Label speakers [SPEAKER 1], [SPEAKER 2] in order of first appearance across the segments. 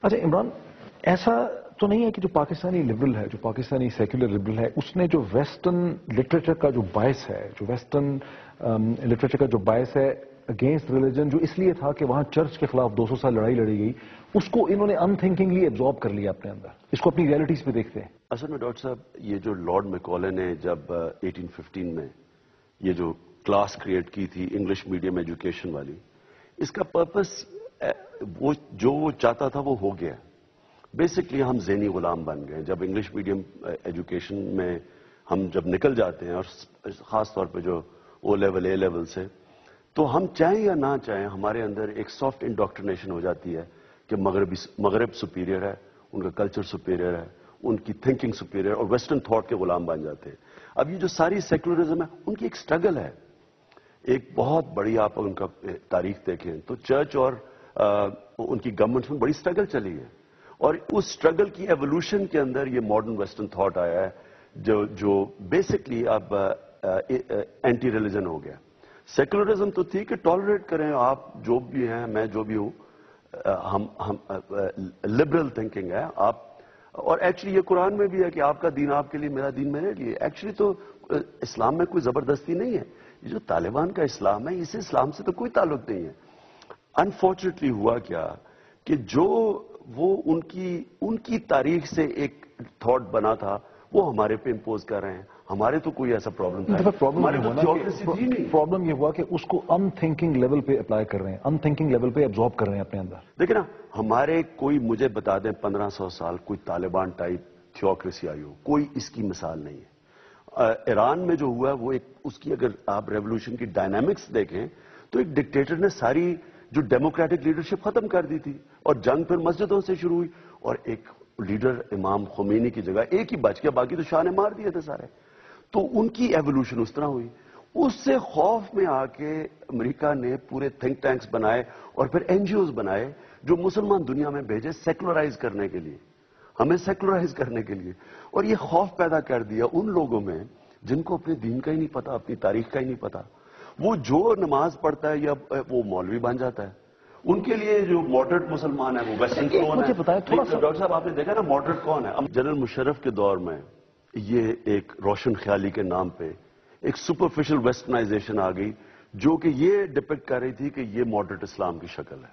[SPEAKER 1] اچھا عمران، ایسا تو نہیں ہے کہ جو پاکستانی لبرل ہے، جو پاکستانی سیکولر لبرل ہے، اس نے جو ویسٹرن لٹریچر کا جو باعث ہے، جو ویسٹرن لٹریچر کا جو باعث ہے اگینسٹ ریلیجن، جو اس لیے تھا کہ وہاں چرچ کے خلاف 200 سال لڑائی لڑی گئی، اس کو انہوں نے ان تھنکنگلی ایبزارب کر لیا اپنے اندر، اس کو اپنی ریئلٹیز پہ دیکھتے ہیں.
[SPEAKER 2] اصل میں ڈاکٹر صاحب، یہ جو لارڈ میکالے نے جب 1815 میں یہ جو کلاس کریٹ کی تھی انگلش میڈیم ایجوکیشن والی، اس کا پرپس وہ چاہتا تھا وہ ہو گیا. بیسکلی ہم ذہنی غلام بن گئے. جب انگلش میڈیم ایجوکیشن میں ہم جب نکل جاتے ہیں، اور خاص طور پہ جو او لیول اے لیول سے، تو ہم چاہیں یا نہ چاہیں ہمارے اندر ایک سافٹ انڈاکٹرینیشن ہو جاتی ہے کہ مغرب سپیریئر ہے، ان کا کلچر سپیریئر ہے، ان کی تھنکنگ سپیریئر، اور ویسٹرن تھاٹ کے غلام بن جاتے ہیں. اب یہ جو ساری سیکولرزم ہے، ان کی ایک سٹرگل ہے، ایک بہت بڑی. آپ ان کا تاریخ دیکھیں تو چرچ اور ان کی گورنمنٹ میں بڑی سٹرگل چلی ہے، اور اس سٹرگل کی ایوولوشن کے اندر یہ ماڈرن ویسٹرن تھاٹ آیا ہے جو بیسکلی اب اینٹی ریلیجن ہو گیا. سیکولرزم تو تھی کہ ٹالریٹ کریں آپ جو بھی ہیں، میں جو بھی ہوں، ہم لبرل تھنکنگ ہے آپ. اور ایکچولی یہ قرآن میں بھی ہے کہ آپ کا دین آپ کے لیے، میرا دین میرے لیے. ایکچولی تو اسلام میں کوئی زبردستی نہیں ہے. یہ جو طالبان کا اسلام ہے، اس اسلام سے تو کوئی تعلق نہیں ہے. انفارچونیٹلی ہوا کیا کہ جو وہ ان کی تاریخ سے ایک تھاٹ بنا تھا، وہ ہمارے پہ امپوز کر رہے ہیں. ہمارے تو کوئی ایسا پرابلم تھا،
[SPEAKER 1] پرابلم یہ ہوا کہ اس کو ان تھنکنگ لیول پہ اپلائی کر رہے ہیں، ان تھنکنگ لیول پہ ایبزارب کر رہے ہیں اپنے اندر.
[SPEAKER 2] دیکھیں نا، ہمارے کوئی مجھے بتا دیں 1500 سال کوئی طالبان ٹائپ تھیوکریسی آئی ہو، کوئی اس کی مثال نہیں ہے. ایران میں جو ہوا وہ ایک اس کی، اگر آپ ریولوشن کی ڈائنامکس دیکھیں تو ایک ڈکٹیٹر نے ساری جو ڈیموکریٹک لیڈرشپ ختم کر دی تھی، اور جنگ پھر مسجدوں سے شروع ہوئی، اور ایک لیڈر امام خمینی کی جگہ ایک ہی بچ گیا، باقی تو شاہ نے مار دیے تھے سارے. تو ان کی ایوولوشن اس طرح ہوئی. اس سے خوف میں آ کے امریکہ نے پورے تھنک ٹینکس بنائے اور پھر این جی اوز بنائے جو مسلمان دنیا میں بھیجے سیکولرائز کرنے کے لیے، ہمیں سیکولرائز کرنے کے لیے. اور یہ خوف پیدا کر دیا ان لوگوں میں جن کو اپنے دین کا ہی نہیں پتا، اپنی تاریخ کا ہی نہیں پتا. وہ جو نماز پڑھتا ہے یا وہ مولوی بن جاتا ہے. ان کے لیے جو ماڈریٹ مسلمان ہے وہ ویسٹرن کون ہے. ڈاکٹر صاحب آپ نے دیکھا نا ماڈریٹ کون ہے. اب جنرل مشرف کے دور میں یہ ایک روشن خیالی کے نام پہ ایک سپرفیشل ویسٹرنائزیشن آ گئی، جو کہ یہ ڈپکٹ کر رہی تھی کہ یہ ماڈریٹ اسلام کی شکل ہے.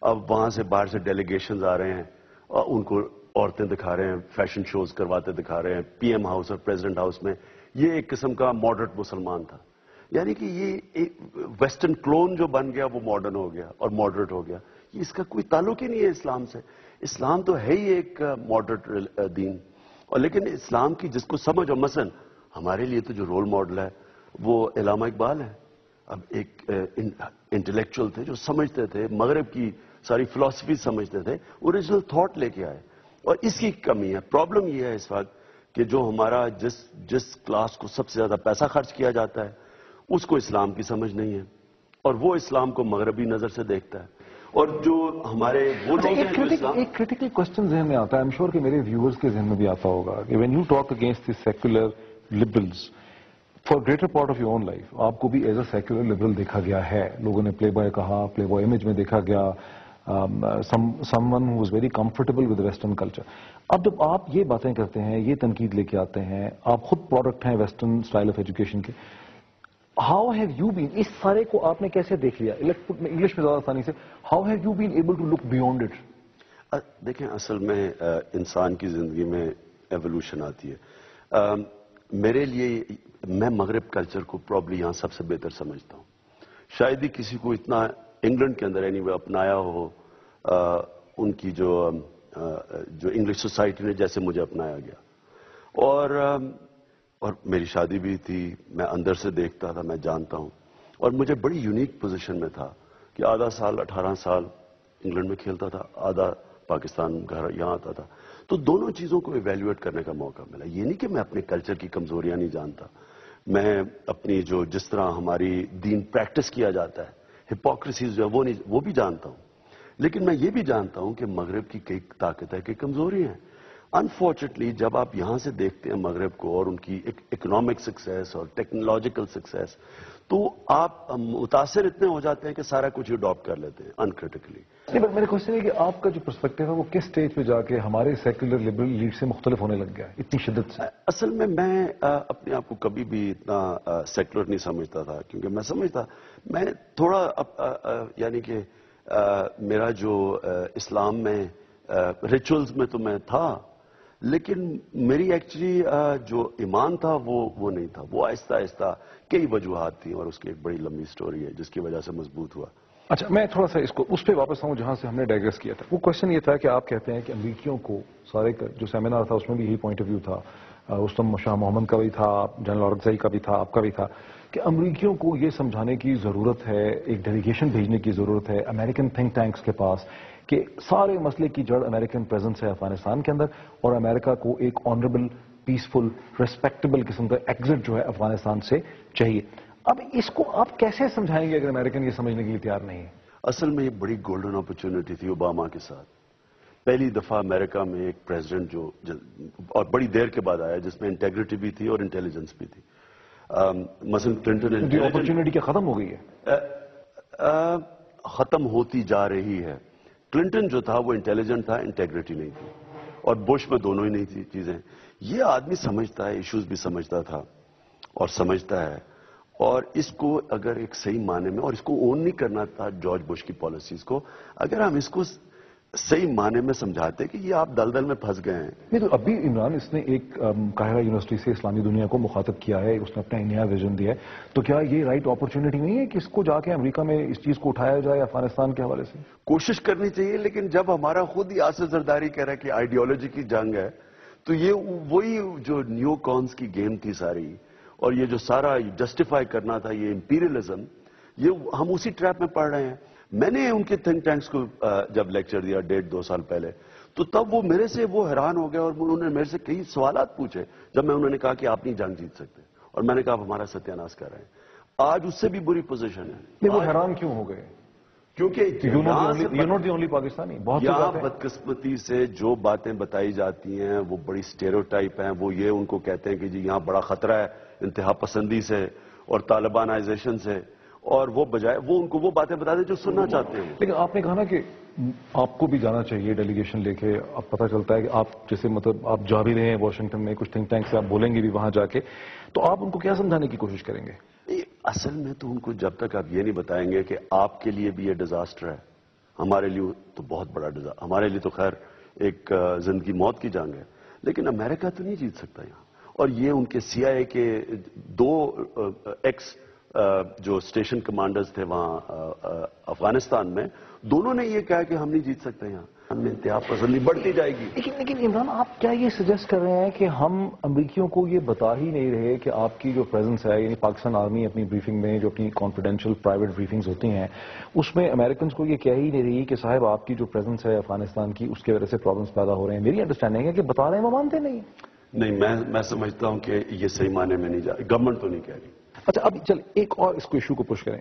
[SPEAKER 2] اب وہاں سے باہر سے ڈیلیگیشنز آ رہے ہیں، ان کو عورتیں دکھا رہے ہیں، فیشن شوز کرواتے دکھا رہے ہیں پی ایم ہاؤس اور پریزیڈنٹ ہاؤس میں. یہ ایک قسم کا ماڈریٹ مسلمان تھا. یعنی کہ یہ ایک ویسٹرن کلون جو بن گیا وہ ماڈرن ہو گیا اور ماڈریٹ ہو گیا. یہ اس کا کوئی تعلق ہی نہیں ہے اسلام سے. اسلام تو ہے ہی ایک ماڈریٹ دین. اور لیکن اسلام کی جس کو سمجھ، اور مثلا ہمارے لیے تو جو رول ماڈل ہے وہ علامہ اقبال ہے. اب ایک انٹلیکچوئل تھے جو سمجھتے تھے، مغرب کی ساری فلسفی سمجھتے تھے، اوریجنل تھاٹ لے کے آئے. اور اس کی کمی ہے. پرابلم یہ ہے اس وقت کہ جو ہمارا جس کلاس کو سب سے زیادہ پیسہ خرچ کیا جاتا ہے اس کو اسلام کی سمجھ نہیں ہے، اور وہ اسلام کو مغربی نظر سے دیکھتا ہے. اور جو ہمارے وہ
[SPEAKER 1] ایک کریٹیکل کوشچن ذہن میں آتا ہے، ایم شور کہ میرے ویورز کے ذہن میں بھی آتا ہوگا کہ when you talk against the secular liberals for greater part of your own life, آپ کو بھی ایز اے سیکولر لبرل دیکھا گیا ہے. لوگوں نے پلے بوائے کہا، پلے بوائے امیج میں دیکھا گیا، some one who is very comfortable with western culture. اب جب آپ یہ باتیں کرتے ہیں، یہ تنقید لے کے آتے ہیں، آپ خود پروڈکٹ ہیں ویسٹرن اسٹائل آف ایجوکیشن کے، ہاؤ ہیو یو بین، اس سارے کو آپ نے کیسے دیکھ لیا انگلش میں زیادہ آسانی سے، how have you been able to look beyond it?
[SPEAKER 2] دیکھیں، اصل میں انسان کی زندگی میں ایوولوشن آتی ہے. میرے لیے میں مغرب کلچر کو پرابلی یہاں سب سے بہتر سمجھتا ہوں. شاید ہی کسی کو اتنا انگلینڈ کے اندر اینی وے اپنایا ہو ان کی جو انگلش سوسائٹی نے جیسے مجھے اپنایا گیا. اور میری شادی بھی تھی، میں اندر سے دیکھتا تھا، میں جانتا ہوں. اور مجھے بڑی یونیک پوزیشن میں تھا کہ آدھا سال 18 سال انگلینڈ میں کھیلتا تھا، آدھا پاکستان گھر یہاں آتا تھا. تو دونوں چیزوں کو ایویلیویٹ کرنے کا موقع ملا. یہ نہیں کہ میں اپنے کلچر کی کمزوریاں نہیں جانتا، میں اپنی جس طرح ہماری دین پریکٹس کیا جاتا ہے، ہپوکریسیز جو ہے وہ بھی جانتا ہوں. لیکن میں یہ بھی جانتا ہوں کہ مغرب کی کئی طاقت ہے، کئی کمزوری ہیں. انفارچونیٹلی جب آپ یہاں سے دیکھتے ہیں مغرب کو اور ان کی اکنامک سکسیس اور ٹیکنالوجیکل سکسیس، تو آپ متاثر اتنے ہو جاتے ہیں کہ سارا کچھ اڈاپٹ کر لیتے ہیں انکریٹیکلی.
[SPEAKER 1] نہیں بٹ میرا کوشچن ہے کہ آپ کا جو پرسپیکٹو ہے وہ کس سٹیج پہ جا کے ہمارے سیکولر لبرل لیڈ سے مختلف ہونے لگ گیا اتنی شدت سے؟
[SPEAKER 2] اصل میں اپنے آپ کو کبھی بھی اتنا سیکولر نہیں سمجھتا تھا، کیونکہ میں سمجھتا میں تھوڑا یعنی کہ میرا جو اسلام میں ریچولز میں تو میں تھا، لیکن میری ایکچولی جو ایمان تھا وہ نہیں تھا. وہ آہستہ آہستہ کئی وجوہات تھیں اور اس کی ایک بڑی لمبی سٹوری ہے جس کی وجہ سے مضبوط ہوا.
[SPEAKER 1] اچھا میں تھوڑا سا اس پہ واپس آؤں جہاں سے ہم نے ڈائگریس کیا تھا. وہ کوشچن یہ تھا کہ آپ کہتے ہیں کہ امریکیوں کو سارے جو سیمینار تھا اس میں بھی یہی پوائنٹ آف ویو تھا، رستم شاہ محمد کا بھی تھا، جنرل اورکزئی کا بھی تھا، آپ کا بھی تھا، کہ امریکیوں کو یہ سمجھانے کی ضرورت ہے، ایک ڈیلیگیشن بھیجنے کی ضرورت ہے امریکن تھنک ٹینکس کے پاس کہ سارے مسئلے کی جڑ امریکن پریزنس ہے افغانستان کے اندر، اور امریکہ کو ایک آنریبل پیسفل ریسپیکٹیبل قسم کا ایگزٹ جو ہے افغانستان سے چاہیے. اب اس کو آپ کیسے سمجھائیں گے اگر امریکن یہ سمجھنے کے لیے تیار نہیں ہے؟
[SPEAKER 2] اصل میں یہ بڑی گولڈن اپرچونٹی تھی اوباما کے ساتھ. پہلی دفعہ امریکہ میں ایک پریزیڈنٹ جو اور بڑی دیر کے بعد آیا جس میں انٹیگریٹی بھی تھی اور انٹیلیجنس بھی تھی. مثلا کلنٹن
[SPEAKER 1] جو اپرچونٹی کیا ختم ہو گئی ہے؟
[SPEAKER 2] ختم ہوتی جا رہی ہے. کلنٹن جو تھا وہ انٹیلیجنٹ تھا، انٹیگریٹی نہیں تھی، اور بش میں دونوں ہی نہیں تھی چیزیں. یہ آدمی سمجھتا ہے، ایشوز بھی سمجھتا تھا اور سمجھتا ہے، اور اس کو اگر ایک صحیح معنی میں، اور اس کو اون نہیں کرنا تھا جارج بش کی پالیسیز کو، اگر ہم اس کو صحیح معنی میں سمجھاتے کہ یہ آپ دلدل میں پھنس گئے ہیں.
[SPEAKER 1] نہیں تو ابھی عمران اس نے ایک قاہرہ یونیورسٹی سے اسلامی دنیا کو مخاطب کیا ہے، اس نے اپنا نیا ویژن دیا ہے، تو کیا یہ رائٹ اپرچونٹی نہیں ہے کہ اس کو جا کے امریکہ میں اس چیز کو اٹھایا جائے افغانستان کے حوالے سے؟
[SPEAKER 2] کوشش کرنی چاہیے، لیکن جب ہمارا خود ہی آصف زرداری کہہ رہا ہے کہ آئیڈیالوجی کی جنگ ہے، تو یہ وہی جو نیو کونس کی گیم تھی ساری، اور یہ جو سارا جسٹیفائی کرنا تھا یہ امپیریلزم، یہ ہم اسی ٹریپ میں پڑ رہے ہیں. میں نے ان کے تھنک ٹینکس کو جب لیکچر دیا 1.5-2 سال پہلے، تو تب وہ میرے سے وہ حیران ہو گئے اور انہوں نے میرے سے کئی سوالات پوچھے جب انہوں نے کہا کہ آپ نہیں جنگ جیت سکتے، اور میں نے کہا آپ ہمارا ستیاناش کر رہے ہیں. آج اس سے بھی بری پوزیشن ہے.
[SPEAKER 1] نہیں وہ حیران کیوں ہو گئے؟
[SPEAKER 2] کیونکہ
[SPEAKER 1] you not the only Pakistani. بہت
[SPEAKER 2] یہاں بدقسمتی سے جو باتیں بتائی جاتی ہیں وہ بڑی اسٹیریوٹائپ ہیں. وہ یہ ان کو کہتے ہیں کہ جی یہاں بڑا خطرہ ہے انتہا پسندی سے اور طالبانائزیشن سے، اور وہ بجائے وہ ان کو وہ باتیں بتا دیں جو سننا چاہتے ہیں.
[SPEAKER 1] لیکن آپ نے کہا نا کہ آپ کو بھی جانا چاہیے ڈیلیگیشن لے کے. اب پتہ چلتا ہے کہ آپ جیسے مطلب آپ جا بھی رہے ہیں واشنگٹن میں، کچھ تھنک ٹینک سے آپ بولیں گے بھی وہاں جا کے، تو آپ ان کو کیا سمجھانے کی کوشش کریں گے؟
[SPEAKER 2] اصل میں تو ان کو جب تک آپ یہ نہیں بتائیں گے کہ آپ کے لیے بھی یہ ڈیزاسٹر ہے، ہمارے لیے تو بہت بڑا ڈیزاسٹر، ہمارے لیے تو خیر ایک زندگی موت کی جنگ ہے، لیکن امریکہ تو نہیں جیت سکتا یہاں. اور یہ ان کے سی آئی اے کے 2 ایکس جو اسٹیشن کمانڈرز تھے وہاں افغانستان میں، دونوں نے یہ کہا کہ ہم نہیں جیت سکتے یہاں، ہم میں انتہا پسندی بڑھتی جائے گی.
[SPEAKER 1] لیکن عمران آپ کیا یہ سجیسٹ کر رہے ہیں کہ ہم امریکیوں کو یہ بتا ہی نہیں رہے کہ آپ کی جو پریزنس ہے، یعنی پاکستان آرمی اپنی بریفنگ میں جو اپنی کانفیڈینشیل پرائیویٹ بریفنگز ہوتی ہیں اس میں امریکنز کو یہ کہہ ہی نہیں رہی کہ صاحب آپ کی جو پریزنس ہے افغانستان کی اس کی وجہ سے پرابلمس پیدا ہو رہے ہیں؟ میری انڈرسٹینڈنگ ہے کہ بتا رہے ہیں وہ مانتے نہیں.
[SPEAKER 2] نہیں، میں سمجھتا ہوں کہ یہ صحیح معنی میں نہیں جا رہی، گورنمنٹ تو نہیں کہہ رہی.
[SPEAKER 1] اچھا اب چل ایک اور اس کو ایشو کو پش کریں.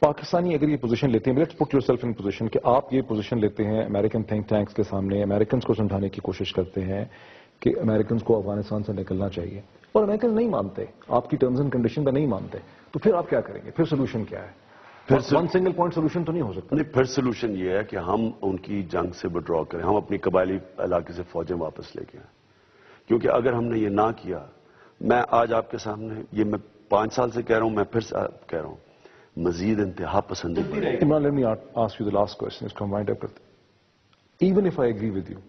[SPEAKER 1] پاکستانی اگر یہ پوزیشن لیتے ہیں، let's put your self in position کہ آپ یہ پوزیشن لیتے ہیں امریکن تھنک ٹینکس کے سامنے، امریکنز کو سمجھانے کی کوشش کرتے ہیں کہ امریکنز کو افغانستان سے نکلنا چاہیے، اور امریکنز نہیں مانتے، آپ کی ٹرمز اینڈ کنڈیشن پہ نہیں مانتے، تو پھر آپ کیا کریں گے؟ پھر سولوشن کیا ہے؟ پھر ون سنگل پوائنٹ سولوشن تو نہیں ہو سکتا.
[SPEAKER 2] نہیں، پھر سولوشن یہ ہے کہ ہم ان کی جنگ سے وڈرا کریں، ہم اپنی قبائلی علاقے سے فوجیں واپس لے کے آئیں. کیونکہ اگر ہم نے یہ نہ کیا، میں آج آپ کے سامنے یہ میں 5 سال سے کہہ رہا ہوں، میں پھر کہہ رہا ہوں، مزید انتہا پسندی.
[SPEAKER 1] Imran, let me ask you the last question. اس کو ہم وائنڈ اپ کرتے ہیں. Even if I agree with you,